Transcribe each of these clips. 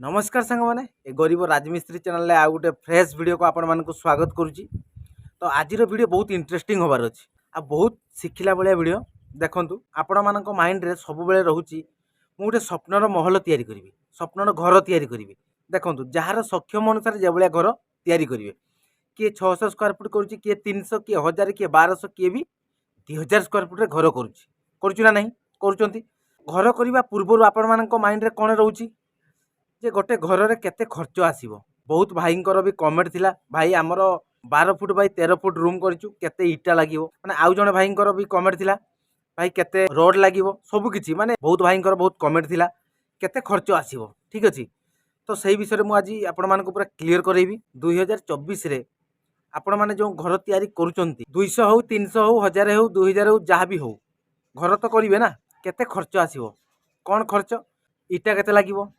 नमस्कार सांग मैंने ए गरीब राजमिस्त्री चैनल आ गोटे फ्रेश वीडियो को आपण स्वागत करुच्ची। तो आज वीडियो बहुत इंटरेस्टिंग होबार अच्छी आ बहुत शिखला भाया वीडियो देखूँ। आपण मान माइंड रे सब बेले रोचे गोटे स्वप्नर महल तैयारी करी स्वप्नर घर तैयारी करी देखूँ जार सक्षम अनुसार जो भाया घर तैयारी करेंगे किए 600 स्क्वायर फुट करुच्ची किए 300 किए 1000 किए 1200 किए भी 2000 स्क्वायर फुट घर करुच्ची ना नहीं करुँच। घर करने पूर्व आपण मान माइंड रे कौन रोचे जे गोटे घर में केते खर्च आसीबो। बहुत भाईंकर भी कमेंट थिला भाई आमर 12 फुट बाई 13 फुट रूम करिचु केते इटा लागिवो माने आउ जने भाईंकर भी कमेंट थिला भाई केते रोड लागिवो सब किछि माने बहुत भाईंकर बहुत कमेंट थिला केते खर्च आसीबो। ठीक अछि तो सही विषय मु आज आपण मानको पूरा क्लियर करेबी। 2024 रे आपण माने जो घर तैयारी करूचंती 200 हो 300 हो 1000 हो 2000 हो जहाँ भी हो घर तो करिवे ना केते खर्च आसीबो कोन खर्च इटा केते लागिवो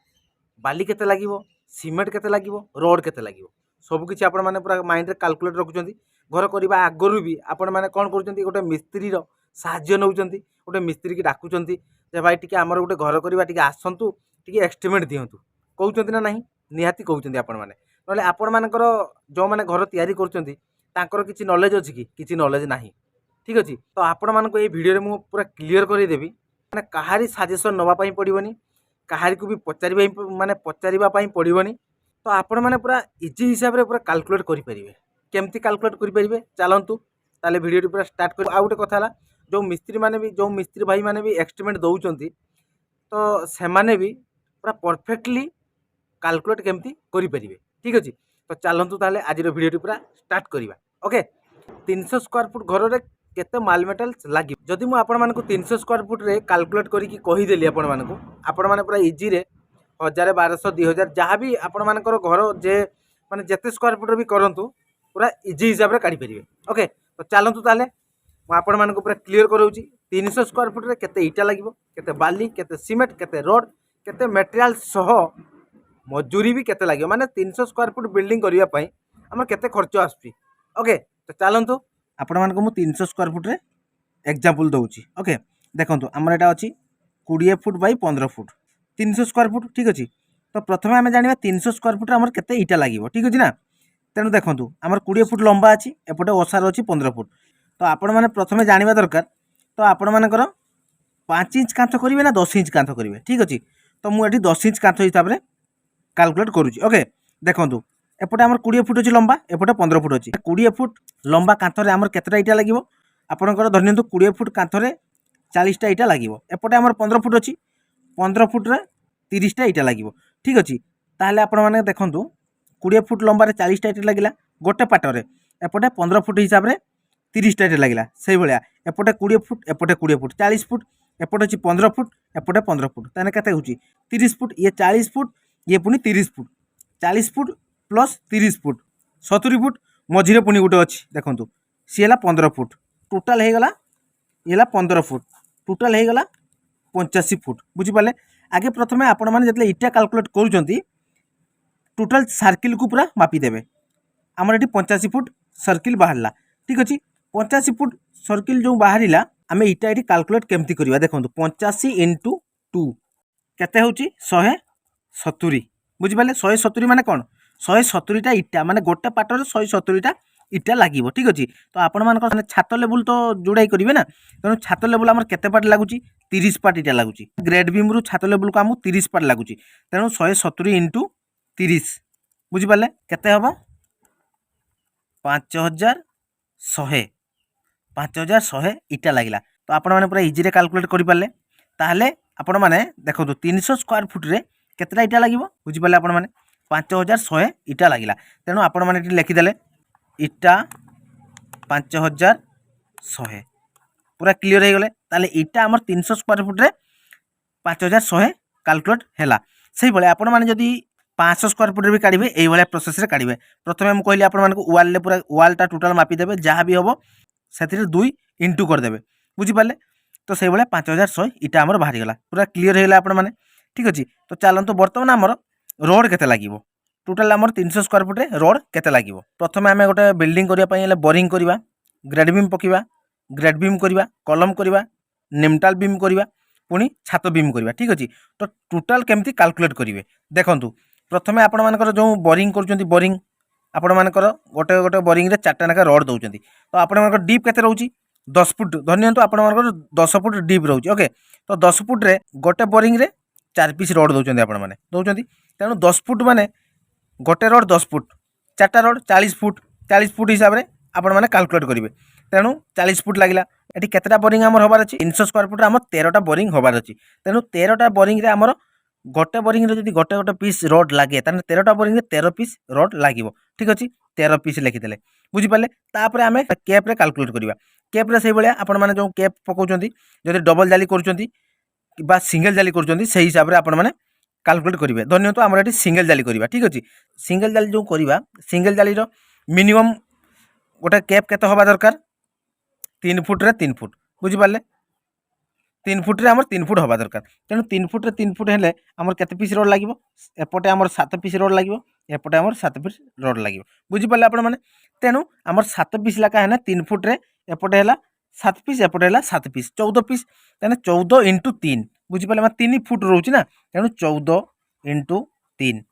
बाली केते लागिवो सीमेंट केते लागिवो रोड केते लागिवो सबकिछि आपण माने पूरा माइंड रे कैलकुलेट रखुचंती। घर करबा आगरु भी आपण माने कोन करूचंती गोटे मिस्त्री रो साहाय्य नउचंती गोटे मिस्त्री की डाकुचंती जे भाई टिके हमर गोटे घर करबा टिके आसंतु टिके एस्टिमेट दियंतु कहउचंती ना नहीं निहाती कहउचंती आपण माने नले आपण मानकर जो माने घर तैयारी करूचंती तांकर किछि नॉलेज अछि कि किछि नॉलेज नाही। ठीक अछि तो आपण मानको ए वीडियो रे मु पूरा क्लियर करि देबी माने काहारी सजेशन नवा पई पड़िबनी काहारी को भी पचारिबा माने पचारिबा पई पड़िबनी। तो आपण माने पूरा इजी हिसाब रे पूरा कैलकुलेट करि परिबे केमती कैलकुलेट करि परिबे चलंतु ताले वीडियो पूरा स्टार्ट कर। आ गोटे कथा हला जो मिस्त्री माने भी जो मिस्त्री भाई माने भी एस्टिमेट दउचंती तो से माने भी पूरा परफेक्टली कैलकुलेट केमती करि परिबे। ठीक अछि तो चलंतु ताले आज रो वीडियो पूरा स्टार्ट करिबा। ओके 300 स्क्वायर फुट घर रे केते माल मेटल्स लागी जदि मु आपण मानको 300 स्क्वायर फुट रे कैलकुलेट करी की कहि देली आपण मानको आपण माने पूरा इजी रे 1000 1200 2000 जहाँ भी आपण मानकर घर जे माने जेते स्क्वायर फुट रे भी करंतु पूरा इजी हिसाब रे काढी परिबे। ओके तो चलंतु ताले मु आपण मानको पूरा क्लियर करौची 300 स्क्वायर फुट रे केते इटा लागिवो केते बाली केते सीमेंट केते रोड केते मटेरियल सह मजूरी भी केते लागिवो माने 300 स्क्वायर फुट बिल्डिंग करिया पई हमर केते खर्च आसपी। ओके तो चलंतु आपण मानको मु 300 स्क्वायर फुट रे एग्जांपल दउची। ओके देखंतु हमर एटा अछि 20 foot by 15 foot 300 square foot. ठीक अछि तो प्रथमे आमे जानिबा 300 स्क्वायर फुट हमर केते इटा लागिवो। ठीक अछि ना तेनु देखंतु हमर 20 फुट लंबा अछि एपटे ओसार अछि 15 फुट तो आपण माने प्रथमे जानिबा दरकार तो आपण मानकर 5 इंच कांथ करिवे ना 10 इंच कांथ करिवे। ठीक अछि तो मु एठी 10 इंच कांथ हिसाब रे कैलकुलेट करूची। ओके देखंतु एपटे हमर 20 फुट अछि लंबा एपटे 15 फुट अछि 20 फुट लंबा कांथ रे हमर केतेटा इटा लागिवो आपणकर धरनियंतु 20 फुट कांथ रे 40 टा इटा लागिवो एपटे हमर 15 फुट अछि 15 फुट रे 30 टा इटा लागिवो। ठीक अछि ताहले आपण माने देखंतु 20 फुट लंबा रे 40 टा इटा लागिला गोटे पाट रे एपटे 15 फुट हिसाब रे 30 टा इटा लागिला सेही भलिया एपटे 20 फुट एपटे 20 फुट 40 फुट एपटे अछि 15 फुट एपटे 15 फुट ताने केते होची 30 फुट ये 40 फुट ये पुनी 30 foot 40 foot plus 30 foot 70 foot मझिरे पुनी गुटे अछि देखंतु सी हला 15 फुट टोटाल हे गला येला 15 फुट टोटाल हे गला 85 फुट बुझी पाले। आगे प्रथमे आपण माने जतले इटा कैलकुलेट करूचंती टोटाल सर्किल को पूरा मापी देबे हमर एठी 85 फुट सर्किल बाहरला। ठीक अछि 85 फुट सर्किल जो बाहरिला आमे इटा एठी कैलकुलेट केमती करबा देखंतु 85 * 2 केते होची 170 बुझी पाले 170 माने कोन 170 टा इटा माने गोटे पाटर 170 टा इटा लागिवो। ठीक अछि तो आपण मानकर छात लेवल तो जोड़ाई करिवे ना तेणु छात लेवल हमर केते पाट लागुची 30 पाट इटा लागुची ग्रेड बीम रु छात लेवल को हमु 30 पाट लागुची तेणु 170 * 30 बुझी पाले केते हबो 5100 इटा लागिला। तो आपण माने पूरा इजी रे कैलकुलेट करि पाले ताहले आपण माने देखो 300 स्क्वायर फुट रे केतेटा इटा लागिवो बुझी पाले आपण माने 5100 इटा लागिला तेणु आपण माने एठी लिखि देले इटा 5100 पूरा क्लियर हो गले ताले इटा हमर 300 स्क्वायर फुट रे 5100 कैलकुलेट हैला। सही भले आपण माने जदी 500 स्क्वायर फुट रे भी काढिबे एई भले प्रोसेस रे काढिबे प्रथमे हम कहली आपण मानको वॉल ले पूरा वॉल टा टोटल मापी देबे जहाँ भी होबो सेथिरे 2 इंटू कर देबे बुझी पाले तो सही भले 5100 इटा हमर बाहरी गला पूरा क्लियर हैला आपण माने। ठीक अछि तो चलंतु वर्तमान हमर रोड केते लागिवो टोटल हमर 300 स्क्वायर फुट रे रोड केते लागिवो प्रथमे हमें गोटे बिल्डिंग करिया पई ले बोरिंग करिवा ग्रेड बीम पकिवा ग्रेड बीम करिवा कलम करिवा निमटाल बीम करिवा पुनी छात बीम करिवा। ठीक अछि तो टोटल केमती कैलकुलेट करिवे देखंतु प्रथमे आपण मानकर जो बोरिंग करूछंती बोरिंग आपण मानकर गोटे गोटे बोरिंग रे 4टा नाका रड दउछंती तो आपण मानकर डीप केते रहउची 10 फुट धन्यंतु आपण मानकर 10 फुट डीप रहउची ओके तो 10 फुट रे गोटे बोरिंग रे 4 पीस रड दउछंती आपण माने दउछंती तेनु 10 फुट माने गोटे रड 10 फुट 4टा रड 40 फुट हिसाब रे आपण माने कैलकुलेट करिवे तेनु 40 फुट लागिला एठी केतेटा बोरिंग हमर होबार अछि 300 स्क्वायर फुट रे हमर 13टा बोरिंग होबार अछि तेनु 13टा बोरिंग रे हमर गोटे बोरिंग रे जदि गोटे गोटे पीस रड लागे ताने 13टा बोरिंग रे 13 पीस रड लागिवो ठीक अछि 13 पीस लिखि देले बुझि पाले तापर आमे कैप रे कैलकुलेट करिवा कैप रे सेहि बळे आपण माने जो कैप पकोचंती जदि डबल जाली करूचंती बा सिंगल जाली करूचंती सेहि हिसाब रे आपण माने कैलकुलेट करिवे धन्यतो हमर एठी सिंगल जाली करिवा ठीक अछि सिंगल जाली जो करिवा सिंगल जाली रो मिनिमम गोटे कैप केते होबा दरकार 3 फुट रे 3 फुट बुझि पाले 3 फुट रे हमर 3 फुट होबा दरकार तेनु 3 फुट रे 3 फुट हेले हमर केते पीस रोड लागिवो एपटे हमर 7 पीस रोड लागिवो एपटे हमर 7 पीस रोड लागिवो बुझि पाले आपण माने तेनु हमर 7 पीस लाका है ना 3 फुट रे एपटे हला 7 पीस एपटे हला 7 पीस 14 पीस तेने 14 * 3 बुझि पाले 3 फुट रहउची ना तेनु 14 * 3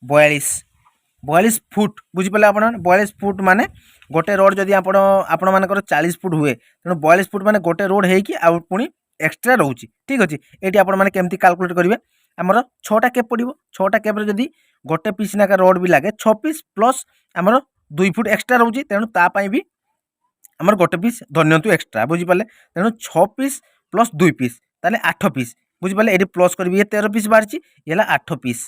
42 फुट बुझि पाले आपण 42 फुट माने गोटे रोड जदि आपण मानकर 40 फुट हुए तेणु 42 फुट माने गोटे रोड हेकी आ पुणी एक्स्ट्रा रहउची ठीक अछि एटी आपण माने केमती कैलकुलेट करिवे हमर 6टा कैप पडिवो 6टा कैप रे जदि गोटे पीस नाका रोड भी लागे 6 पीस प्लस हमर 2 फुट एक्स्ट्रा रहउची तेणु ता पई भी हमर गोटे पीस धन्यंतु एक्स्ट्रा बुझि पाले तेणु 6 पीस प्लस 2 पीस ताले 8 पीस बुझि पाले एटी प्लस करबी 13 पीस बारची येला 8 पीस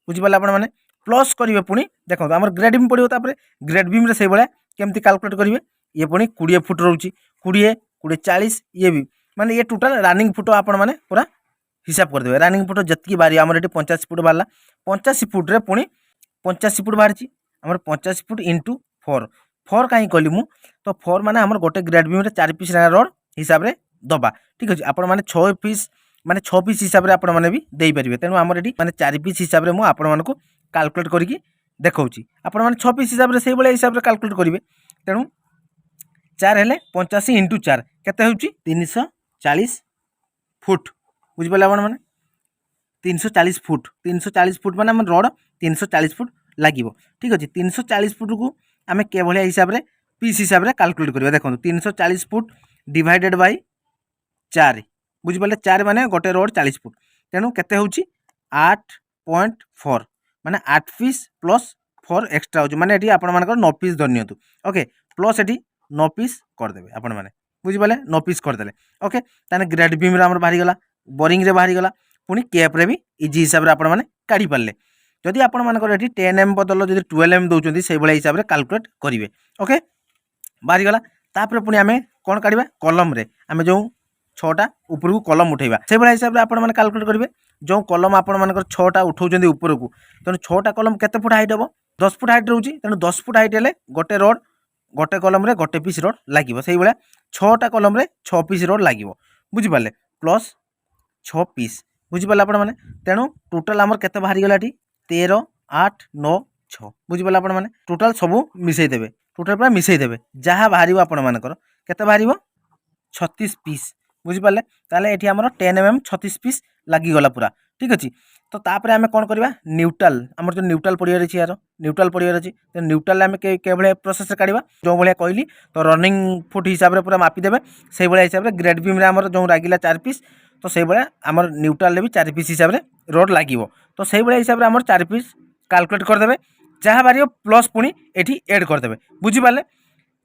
बुझि पाले आपण माने प्लस करिवे पुणी देखो हमर ग्रेड बीम पडिवो तापरे ग्रेड बीम रे सेहि बळे केमती कैलकुलेट करिवे ये पुणी 20 फुट रहउची 20 40 ये भी माने ये टोटल रनिंग फुट आपण माने पूरा हिसाब कर देबे रनिंग फुट जतकी बारी हमर एटी 85 फुट बारला 85 फुट रे पुणी 85 फुट बारची हमर 85 फुट * 4 4 काई कहली मु तो 4 माने हमर गोटे ग्रेड बीम रे 4 पीस रोड हिसाब रे दबा ठीक अछि आपण माने 6 पीस माने 6 पीस हिसाब रे आपण माने भी देई परिबे तेनु हमर एटी माने 4 पीस हिसाब रे मु आपण मानको कैलकुलेट करिकि देखौची आपण माने 6 पीस हिसाब रे सेहि बळे हिसाब रे कैलकुलेट करिवे तेनु 4 हेले 85 * 4 केते होउची 340 फुट बुझि पाले आपण माने 340 फुट माने हम रोड 340 फुट लागिवो ठीक अछि 340 फुट को आमे के भलिया हिसाब रे पीस हिसाब रे कैलकुलेट करिवा देखो 340 फुट डिवाइडेड बाय 4 बुझि पाले 4 माने गोटे रोड 40 फुट तेनु केते होउची 8.4 माने 8 पीस प्लस 4 एक्स्ट्रा होउची माने एटी आपण मानकर 9 पीस धनियंतु ओके प्लस एटी 9 पीस कर देबे आपण माने बुझि पाले 9 पीस कर देले ओके ताने ग्रेड बीम रे हमर बाहरी गला बोरिंग रे बाहरी गला पुनी कैप रे भी इजी हिसाब रे आपण माने काढी पाले जदि आपण मानकर एटी 10 एम बदल जदि 12 एम दउचंती सेहि बळे हिसाब रे कैलकुलेट करिवे ओके बाहरी गला तापर पुनी आमे कोन काढिबा कॉलम रे आमे जो 6टा ऊपर को कॉलम उठेबा सेहि बळे हिसाब रे आपण माने कैलकुलेट करिवे जो कॉलम आपण मानकर 6टा उठौचंती ऊपर को तनो 6टा कॉलम केते फुट हाइट हबो 10 फुट हाइट रहउची तनो 10 फुट हाइट हेले गोटे रोड गोटे कॉलम रे गोटे पीस रोड लागिवो सेहि बळे 6टा कॉलम रे 6 पीस रोड लागिवो बुझि पाले प्लस 6 पीस बुझि पाले आपण माने तेनु टोटल हमर केते बाहरी गलाटी 13 8 9 6 बुझि पाले आपण माने टोटल सबु मिसै देबे टोटल पूरा मिसै देबे जहा बाहरिवो आपण मानकर केते बाहरिवो 36 पीस बुझि पाले ताले एठी हमर 10 एमएम 36 पीस लागी गला पूरा ठीक अछि तो तापर आमे कोन करबा न्यूट्रल हमर जो न्यूट्रल पडियर अछि यार न्यूट्रल पडियर अछि तो न्यूट्रल आमे के भले प्रोसेस काढिबा जो भले कहली तो रनिंग फुट हिसाब रे पूरा मापी देबे सेहि भले हिसाब रे ग्रेड बीम रे हमर जो लागिला 4 पीस तो सेहि भले हमर न्यूट्रल रे भी 4 पीस हिसाब रे रोड लागिवो तो सेहि भले हिसाब रे हमर 4 पीस कैलकुलेट कर देबे जहा बारियो प्लस पुनी एठी ऐड कर देबे बुझि पाले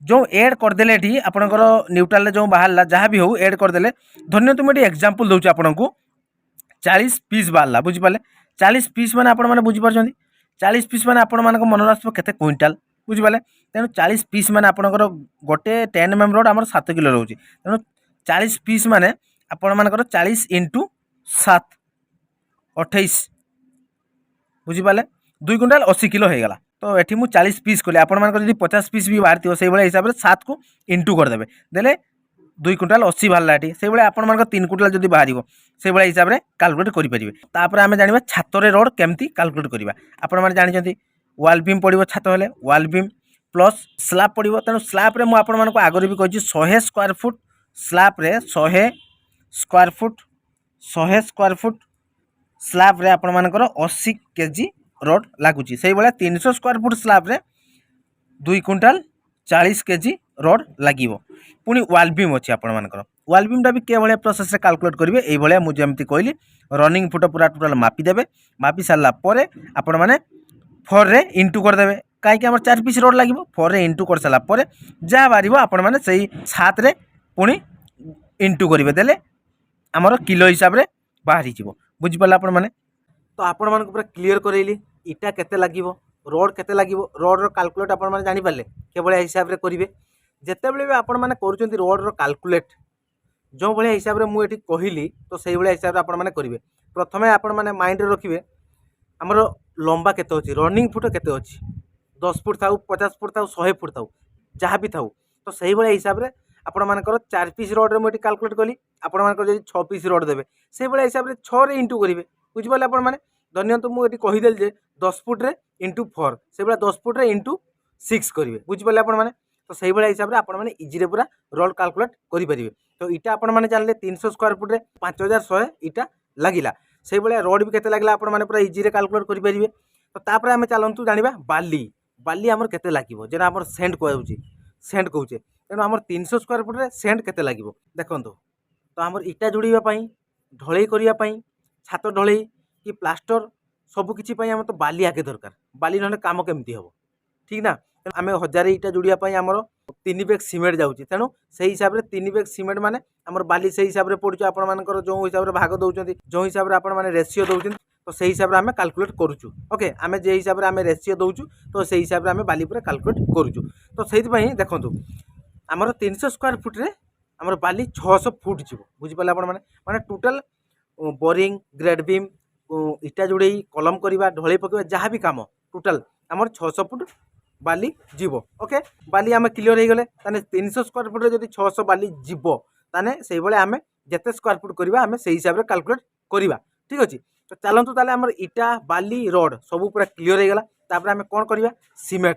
जो ऐड कर देले एठी आपनकर न्यूट्रल रे जो बाहरला जहा भी हो ऐड कर देले धन्य तुम एठी एग्जांपल दउची आपनकू 40 पीस बाहरला बुझि पाले 40 पीस माने आपण माने बुझि परछंती 40 पीस माने आपण मानक मन रासबो केते क्विंटल बुझि पाले तेनु 40 पीस माने आपनकर गोटे 10 एमएम रोड हमर 7 किलो रहउची तेनु 40 पीस माने आपण मानकर 40 * 7 28 बुझि पाले 2 क्विंटल 80 किलो हे गला तो एठी मु 40 पीस कोले आपण मानकर जदी 50 पीस भी बाहरतियो सेहि बळे हिसाब रे 7 को इंटू कर देबे देले 2 क्विंटल 80 बाहरला एठी सेहि बळे आपण मानकर 3 क्विंटल जदी बाहरिवो सेहि बळे हिसाब रे कैलकुलेट करि परिबे तापर आमे जानिबा छातो रे रोड केमती कैलकुलेट करिबा आपण माने जानि जंती वॉल बीम पडिवो छातो हेले वॉल बीम प्लस स्लैब पडिवो तनो स्लैब रे मु आपण मानको आगरे भी कहछि 100 स्क्वायर फुट स्लैब रे 100 स्क्वायर फुट 100 स्क्वायर फुट स्लाब्रे आपर 80 केजी रड लगुच से भाया 300 स्क्वायर फुट स्लाब्रे 2 क्विंटाल 40 केजी रड लगे पुणी वाल बीम अच्छी आपर वाल बीमटा भी के भाया प्रोसेस कैलकुलेट करेंगे ये मुझे कहली रनिंग फुट पूरा टोटाल मापिदेवे मापि सारापर आपण मैंने 4 रे इंटू करदे कहीं आम 4 पीस रड लगे 4 रे इंटू कर सारापर जहाँ बाहर आपण मैंने से 7 रे पुणी इंटू करेंगे देले आमर किलो हिसाब से बाहरी जीव बुझिपारे आपण मैंने तो आपण मानक पूरा क्लीयर करैली इटा केते लागिवो रोड केते लागिवो रोड रो कैलकुलेट आपण माने जानि पारले के भलिया हिसाब रे करिवे जेते बेले भी आपण माने करूचंती रोड रो कैलकुलेट जो भलिया हिसाब रे मु एठी कहिली तो सेही भलिया हिसाब रे आपण माने करिवे प्रथमे आपण माने माइंड रे रखिवे हमर लंबा केते अछि रनिंग फुट केते अछि 10 फुट थाउ 50 फुट थाउ 100 फुट थाउ जहाँ भी थाउ तो सेही भलिया हिसाब रे आपण मानकर 4 पीस रोड रे मु एठी कैलकुलेट कली आपण मानकर जदि 6 पीस रोड देबे सेही भलिया हिसाब रे 6 रे इंटू करिवे बुझिपाले आपण माने धन्यवाद मुझे कहीदेली जे 10 फुट रे इंटू 4 से 10 फुट रे इंटू 6 करेंगे बुझिपारे आपण मैंने तो सही भाया हिसाब से आपण मैंने इजी पूरा रोड कैलकुलेट करेंगे तो इटा आपण मैंने जानले 300 स्क्वायर फुट रे 5100 इटा लगिला से भाया रोड भी केते लगिला आपण मैंने पूरा इजी कैलकुलेट करेंगे तो तापर आम चलतु जाना बाली बाली आमर केते लागिवो जेना आमर सेंट कहउची सेंट कहूचे तेणु आमर 300 स्क्वायर फुट रे सेंट केते लागिवो देखंतु तो आमर इटा जोड़िबा पई ढलई करिया पई छात ढलई कि प्लास्टर सबकि आम तो बाली आगे दरकार बाली ना कम केमती हम ठीक ना आम 1000 इटा जोड़ापी आमर 3 बैग सीमेंट जाऊँगी तेणु से हिसाब से 3 बैग सीमेंट माने आमर बाली से हिसाब से पड़ू आपर जो हिसाब से भाग दौरान जो हिसाब से आप रेसीओ दौरान तो से हिसाब से आम कैलकुलेट करुचु ओके आम जे हिसाब से आम रेसीओ दौचु तो से हिसाब से आम बाली पूरा कैलकुलेट करुचु तो से देखो आमर 300 स्क्वायर फुट रे आमर बाली 600 फुट जीव बुझिपारे आप माने टोटाल बोरिंग ग्रेड बीम इटा जोड़े कलम करवा ढलई पकड़ा जहाँ भी कम टोटाल आमर 600 फुट बाली जीव ओके बाली आम क्लीयर हो गले 300 स्क्वायर फुट जब 600 बाली जीव ताने से भाई आम जिते स्क्वायर फुट करवा आम से हिसाब से कैलकुलेट करवा ठीक अच्छे तो चलतु ताले आमर इटा बाली रड सब पूरा क्लीयर हो गला आम कौन करवा सीमेंट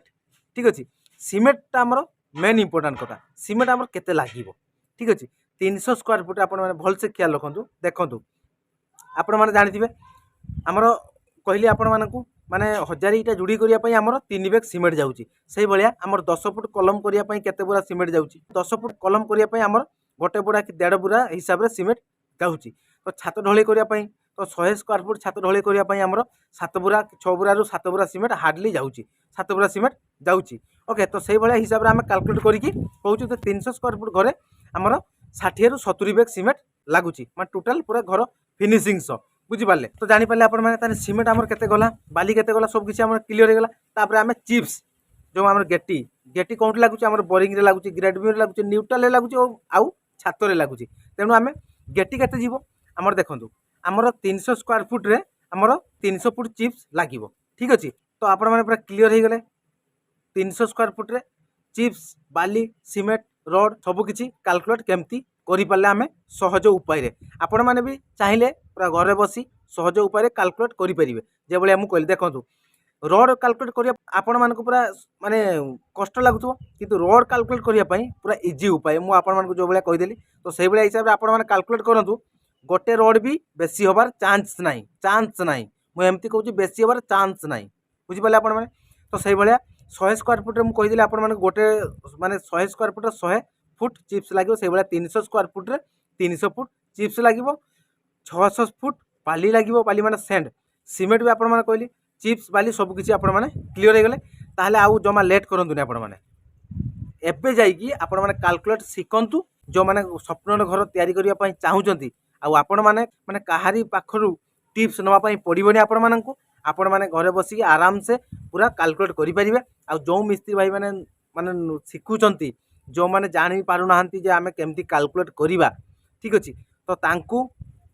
ठीक अच्छे सीमेंटटा आमर मेन इंपोर्टाट कथा सीमेंट आमर केते लागिवो ठीक अच्छे 300 स्क्वायर फुट आप भलसे ख्याल रखु देखु आपण मैंने जानी आमर कहली आपण मानकू माने 1000 इटा जोड़ी करने आमर 3 बैग सीमेंट जाऊँगी से भाया आमर 10 फुट कलम करने केते बुरा सीमेंट जाऊँगी 10 फुट कलम करने आमर गोटे बुरा कि 1.5 बुरा हिसाब से सीमेंट जाऊँगी तो छात ढलई करने तो 100 स्क्वायर फुट छात ढलई करने आमर 7 बुरा 6 बुरा 7 बुरा सीमेंट हार्डली जाऊँगी 7 बुरा सीमेंट जाऊँगी ओके तो से भाया हिसाब से आम कैलकुलेट करके कहूँ तो 300 स्क्वायर फुट घरे आमर 60 ରୁ 70 बैग सीमेंट लगुच मैं टोटाल पूरा घर फिनिशिंग सह बुझिपारे तो जानीपारे आप सीमेंट आमर केते गला बाली केते गला सब किसी आम क्लीयर हो गला तापर आम चिप्स जो आम गेटी गेटी कौन लगुच आम बोरिंग रे लगुच ग्रेड बी लगुच न्यूट्रल रे लगुच आउ छात रे लगुच तेणु आम गेटी केते जीवो आमर देखंतु आमर 300 स्क्वायर फुट रे आमर 300 फुट चिप्स लागिवो ठीक अच्छे तो आपण मैंने पूरा क्लीयर हो गले 300 स्क्वायर फुट रे चिप्स बाली सीमेंट रड सबकि कैलकुलेट केमती करें आम सहज उपाय आपण मैंने भी चाहिए पूरा घरे बसी सहज उपाय कैलकुलेट करेंगे जो भाई मुझे कहली देखो रड कैलकुलेट करने आपण मानक पूरा माने कष्ट लगुव किंतु रड कैलकुलेट करने पूरा इजी उपाय मुझे आपण मानक जो भाई कहीदेली तो से भाई हिसाब से आपण मैंने कैलकुलेट करूँ गोटे रड भी बेसी हबार चांस ना मुझे एमती कहूँ बेसी हबार चांस ना बुझिपारे आपण मैंने तो से भाया 100 स्क्वायर फुट मुझे कहीदेली आपण मैंने गोटे माने 100 स्क्वायर फुट 100 फुट चिप्स लगे से भाया 300 स्क्वायर फुट रे 300 फुट चिप्स लगे 600 फुट बाली लगे बाली माने सेंड सीमेंट भी आपण मैंने कहली चिप्स बाली सबकि आपण मैंने क्लीयर हो गले ताहले आउ जमा लेट करंतुनी आपण मैंने एबे जाइकी आपण मैंने कैलकुलेट शिखंतु जो मैंने स्वप्नर घर तैयारी करने पई चाहूचंती आपण मैंने माने काहारी पाखरु टिप्स नवा पई पड़िबनी आपण मैंने घरे बसिक आराम से पूरा कैलकुलेट करि परिबे आ जो मिस्त्री भाई मैंने माने शिखुचंती जो मैंने जानी पारु नाहंती जे आमे केमती कैलकुलेट करिबा ठीक अछि तो तांकू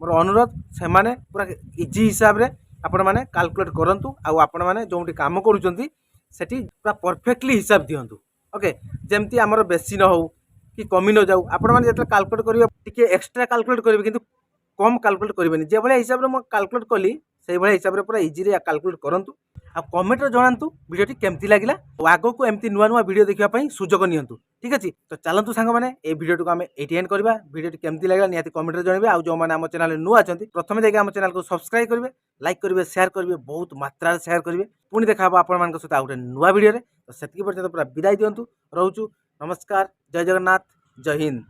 मोर अनुरोध से माने पूरा इजी हिसाब रे आपण मैंने कैलकुलेट करंतु आपण मैंने जोंटी काम करूचंती सेठी पूरा परफेक्टली हिसाब दियंतु ओके जेमती हमर बेसी न हो कि कमी न जाऊ आपण मैंने जेतले कैलकुलेट करिवे टिके एक्स्ट्रा कैलकुलेट करिवे किंतु कम कैलकुलेट करिवेनी जे भले हिसाब रे म कैलकुलेट कली से भाई हिसाब से पूरा इजी रे कैलकुलेट करंतु आ कमेंट जनातु वीडियो केमती लगिला और आगो को एमती नुआ नुआ वीडियो देखिया पई सुजोग नियंतु। ठीक अछि तो चलंतु सांग माने ए वीडियो को आमे एटी एंड करबा। वीडियो केमती लगिला निहाती कमेंट रे जणाइबे। आ जो माने हम चैनल नुआ अछंती प्रथमे देखि हम चैनल को सब्सक्राइब करबे, लाइक करबे, शेयर करबे, बहुत मात्रा रे शेयर करबे। पुणी देखा हबा आपण मानक सहित आ गुटे नुआ वीडियो रे। तो सेतिकी पर्यंत पूरा विदाई दियंतु। रहउचु नमस्कार, जय जगन्नाथ, जय हिंद।